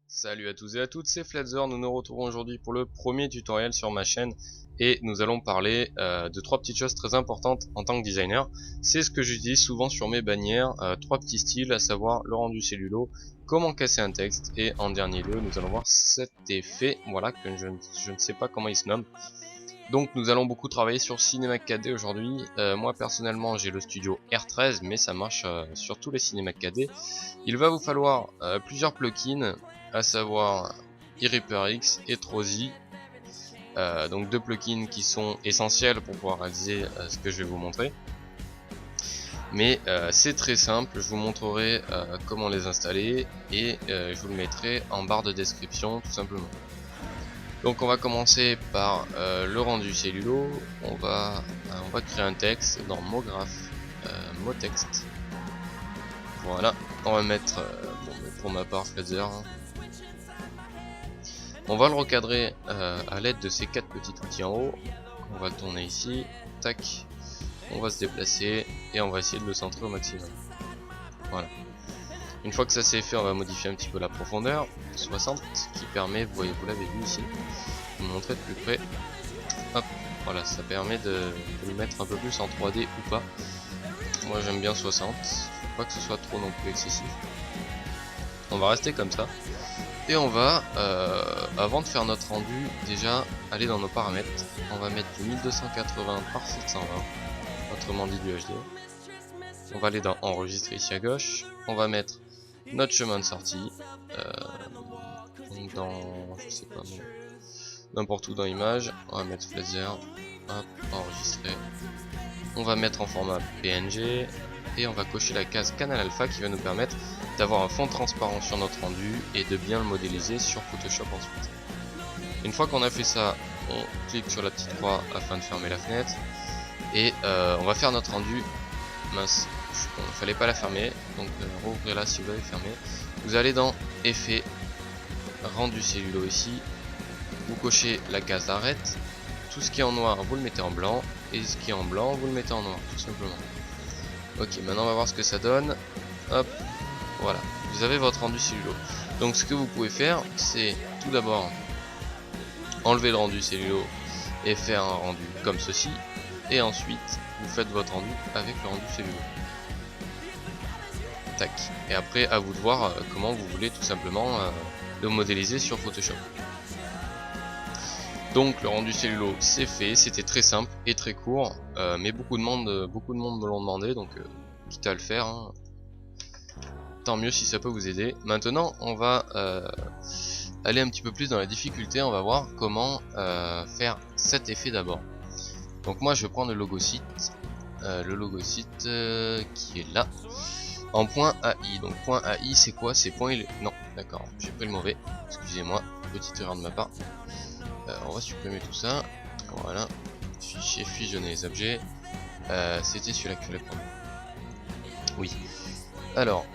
Salut à tous et à toutes, c'est Flatzer. Nous nous retrouvons aujourd'hui pour le premier tutoriel sur ma chaîne et nous allons parler de trois petites choses très importantes en tant que designer. C'est ce que j'utilise souvent sur mes bannières, trois petits styles, à savoir le rendu cellulo, comment casser un texte et en dernier lieu nous allons voir cet effet, voilà, que je ne sais pas comment il se nomme. Donc nous allons beaucoup travailler sur Cinemac 4D aujourd'hui. Moi personnellement j'ai le studio R13 mais ça marche sur tous les Cinemac 4D. Il va vous falloir plusieurs plugins, à savoir eReaperX et Trozy. Donc deux plugins qui sont essentiels pour pouvoir réaliser ce que je vais vous montrer. Mais c'est très simple, je vous montrerai comment les installer et je vous le mettrai en barre de description tout simplement. Donc on va commencer par le rendu cellulo. On va créer un texte dans MoGraph, mot texte. Voilà, on va mettre pour ma part Flatzer. On va le recadrer à l'aide de ces quatre petits outils en haut. On va le tourner ici, tac. On va se déplacer et on va essayer de le centrer au maximum. Voilà. Une fois que ça c'est fait, on va modifier un petit peu la profondeur, 60, qui permet, vous l'avez vu ici, de vous montrer de plus près. Hop, voilà, ça permet de le mettre un peu plus en 3D ou pas. Moi j'aime bien 60, faut pas que ce soit trop non plus excessif. On va rester comme ça. Et on va, avant de faire notre rendu, déjà aller dans nos paramètres. On va mettre du 1280 par 720, autrement dit du HD. On va aller dans enregistrer ici à gauche. On va mettre notre chemin de sortie dans, je sais pas, n'importe où dans image. On va mettre Flatzer, hop, enregistrer. On va mettre en format PNG et on va cocher la case canal alpha qui va nous permettre d'avoir un fond transparent sur notre rendu et de bien le modéliser sur Photoshop ensuite. Une fois qu'on a fait ça, on clique sur la petite croix afin de fermer la fenêtre et on va faire notre rendu. Mince, fallait pas la fermer, donc rouvrez-la si vous l'avez fermé. Vous allez dans effet, rendu cellulo ici, vous cochez la case arrête, tout ce qui est en noir vous le mettez en blanc et ce qui est en blanc vous le mettez en noir tout simplement. Ok, maintenant on va voir ce que ça donne. Hop, voilà, vous avez votre rendu cellulo. Donc ce que vous pouvez faire, c'est tout d'abord enlever le rendu cellulo et faire un rendu comme ceci, et ensuite vous faites votre rendu avec le rendu cellulo. Tac. Et après à vous de voir comment vous voulez tout simplement le modéliser sur Photoshop. Donc le rendu cellulo c'est fait, c'était très simple et très court, mais beaucoup de monde me l'ont demandé, donc quitte à le faire, hein, tant mieux si ça peut vous aider. Maintenant on va aller un petit peu plus dans la difficulté, on va voir comment faire cet effet d'abord. Donc moi je prends le logo site qui est là, en point .ai. Donc point .ai c'est quoi? C'est point non, d'accord, j'ai pris le mauvais, excusez-moi, petite erreur de ma part. On va supprimer tout ça, voilà, fichier, fusionner les objets, c'était celui-là que je voulais prendre. Oui, alors,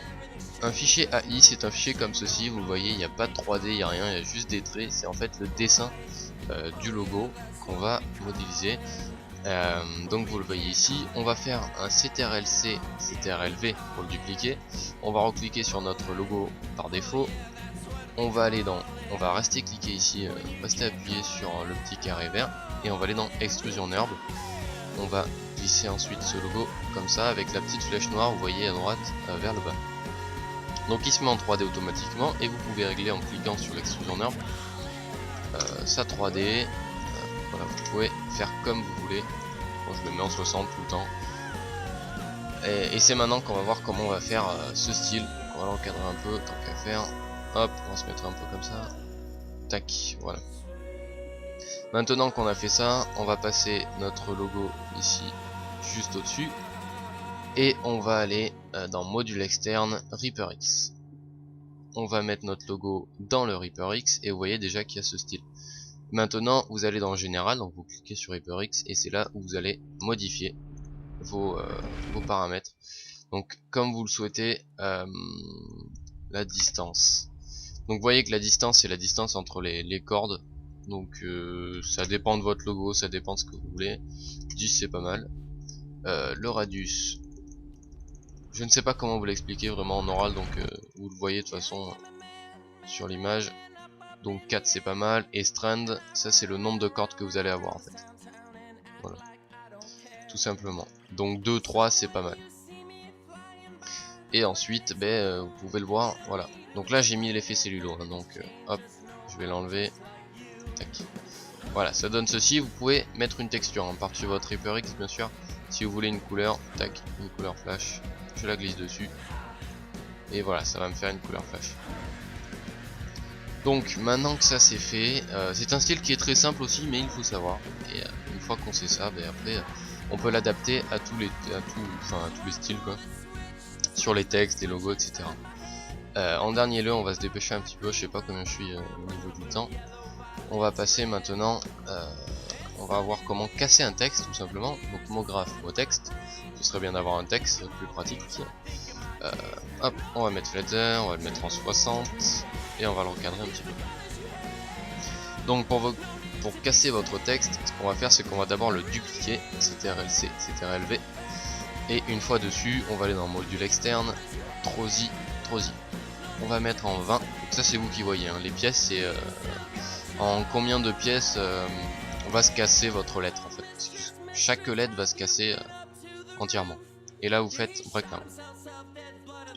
un fichier AI c'est un fichier comme ceci, vous voyez, il n'y a pas de 3D, il n'y a rien, il y a juste des traits, c'est en fait le dessin du logo qu'on va modéliser. Donc vous le voyez ici, on va faire un CTRL-C, CTRL-V pour le dupliquer, on va recliquer sur notre logo par défaut, on va aller dans, on va rester cliquer ici, rester appuyé sur le petit carré vert, et on va aller dans Extrusion Herb, on va glisser ensuite ce logo comme ça avec la petite flèche noire, vous voyez à droite vers le bas. Donc il se met en 3D automatiquement et vous pouvez régler en cliquant sur l'extrusion herb sa 3D. Voilà, vous pouvez faire comme vous voulez. Bon, je le mets en 60 tout le temps. Et c'est maintenant qu'on va voir comment on va faire ce style. Donc, on va l'encadrer un peu, tant qu'à faire. Hop, on va se mettre un peu comme ça. Tac, voilà. Maintenant qu'on a fait ça, on va passer notre logo ici, juste au-dessus. Et on va aller dans module externe ReaperX. On va mettre notre logo dans le ReaperX et vous voyez déjà qu'il y a ce style. Maintenant vous allez dans général, donc vous cliquez sur ReaperX et c'est là où vous allez modifier vos paramètres. Donc comme vous le souhaitez, la distance. Donc vous voyez que la distance c'est la distance entre les cordes. Donc ça dépend de votre logo, ça dépend de ce que vous voulez. 10 c'est pas mal. Le radius, je ne sais pas comment vous l'expliquer vraiment en oral, donc vous le voyez de toute façon sur l'image. Donc 4 c'est pas mal, et strand, ça c'est le nombre de cordes que vous allez avoir en fait. Voilà, tout simplement. Donc 2, 3 c'est pas mal. Et ensuite, vous pouvez le voir, voilà. Donc là j'ai mis l'effet cellulo, hein, donc hop, je vais l'enlever. Tac. Voilà, ça donne ceci. Vous pouvez mettre une texture hein, par-dessus votre HyperX bien sûr. Si vous voulez une couleur, tac, une couleur flash, je la glisse dessus. Et voilà, ça va me faire une couleur flash. Donc maintenant que ça c'est fait, c'est un style qui est très simple aussi, mais il faut savoir. Et une fois qu'on sait ça, après on peut l'adapter à tous les styles quoi, sur les textes, les logos, etc. En dernier lieu, on va se dépêcher un petit peu. Je sais pas combien je suis au niveau du temps. On va passer maintenant. On va voir comment casser un texte tout simplement. Donc MoGraph au texte. Ce serait bien d'avoir un texte plus pratique. Hop, on va mettre Feather, on va le mettre en 60 et on va le recadrer un petit peu. Donc pour casser votre texte, ce qu'on va faire c'est qu'on va d'abord le dupliquer, CTRL-C, CTRL-V, et une fois dessus on va aller dans module externe, Trosi, on va mettre en 20, donc ça c'est vous qui voyez, hein. Les pièces c'est en combien de pièces on va se casser votre lettre en fait. Chaque lettre va se casser entièrement, et là vous faites breakdown.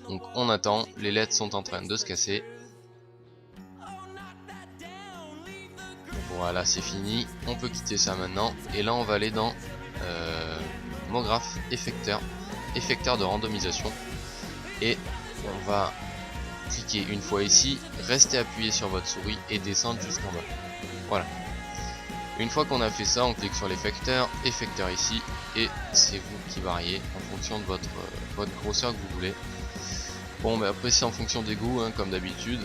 Donc on attend, les lettres sont en train de se casser. Voilà, c'est fini. On peut quitter ça maintenant. Et là on va aller dans MoGraph effecteur de randomisation. Et on va cliquer une fois ici, rester appuyé sur votre souris et descendre jusqu'en bas. Voilà. Une fois qu'on a fait ça, on clique sur l'effecteur, effecteur ici, et c'est vous qui variez en fonction de votre grosseur que vous voulez. Bon, mais après c'est en fonction des goûts, hein, comme d'habitude,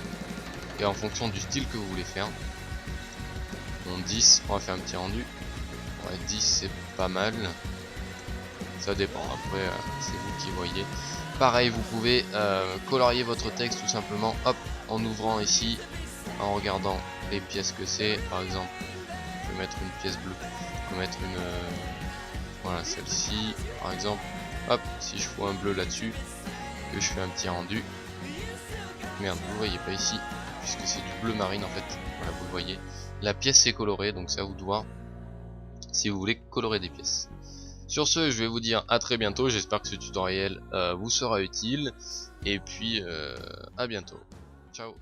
et en fonction du style que vous voulez faire. Bon, 10, on va faire un petit rendu. Ouais, 10 c'est pas mal. Ça dépend, après c'est vous qui voyez. Pareil, vous pouvez colorier votre texte tout simplement, hop, en ouvrant ici, en regardant les pièces que c'est. Par exemple, je vais mettre une pièce bleue, je vais mettre une voilà, celle-ci par exemple. Hop, si je fous un bleu là-dessus, que je fais un petit rendu, merde, vous voyez pas ici puisque c'est du bleu marine en fait. Voilà, vous le voyez, la pièce est colorée, donc c'est à vous de voir si vous voulez colorer des pièces. Sur ce, je vais vous dire à très bientôt. J'espère que ce tutoriel vous sera utile, et puis à bientôt. Ciao.